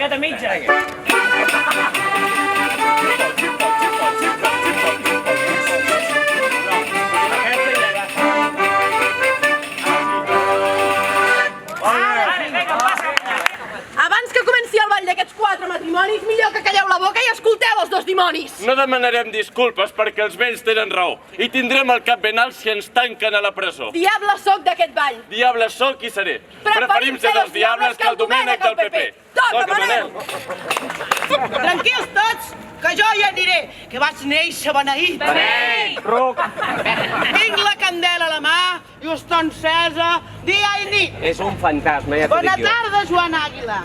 Tancat a mitges. Abans que comenci el ball d'aquests 4 matrimonis, millor que calleu la boca i escolteu els 2 dimonis. No demanarem disculpes perquè els vells tenen raó i tindrem el cap ben alt si ens tanquen a la presó. Diable sóc d'aquest ball. Diable sóc i seré. Preferim ser dels diables que el Domènec del PP. Toca, Manel! Tranquils tots, que jo ja aniré, que vaig néixer beneït. Beneit! Ruc! Tinc la candela a la mà i us està encesa dia i nit. És un fantasma, ja t'ho Bona dic jo. tarda, Joan Àguila.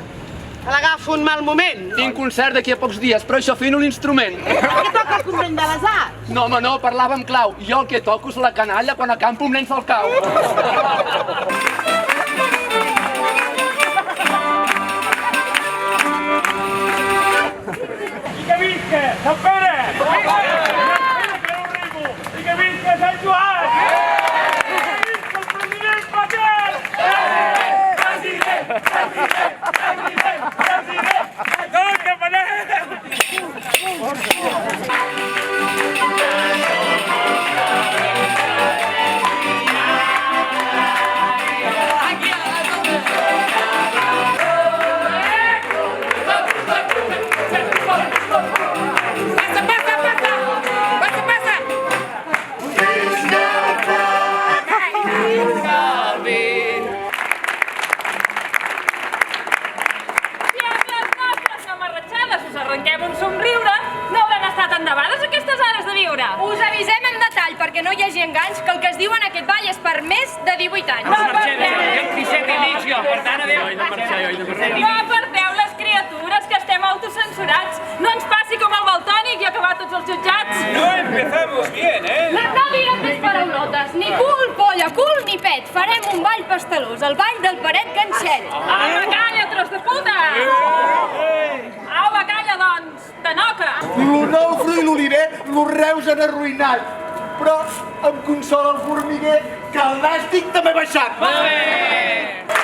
L'agafo un mal moment. Tinc concert d'aquí a pocs dies, però això afino l'instrument. Què toca el convent de les arts? No, home, no, parlava en clau. Jo el que toco és la canalla quan acampo amb l'ens del cau. I que visca Sant Pere! I que visca Sant Joan! I que visca el president Patel! President! President! President! President! Toca, Manel! Arrenquem un somriure, no hauran estat endebades aquestes hores de viure. Us avisem en detall perquè no hi hagi enganys que el que es diu en aquest ball és per més de 18 anys. No aparteu les criatures, que estem autocensurats. No ens passi com el Valtònic i acabar tots els jutjats. No empezamos bien, No direm més paraulotes, ni cul, polla, cul ni pet. Farem un ball pastelós, el ball del paret ganxet. Apa, calla, tros de puta! Apa, calla, doncs, de noca! L'Onofre i l'Oliver, los Reus han arruïnat. Però em consola el formiguer que el nàstic també ha baixat. Molt bé!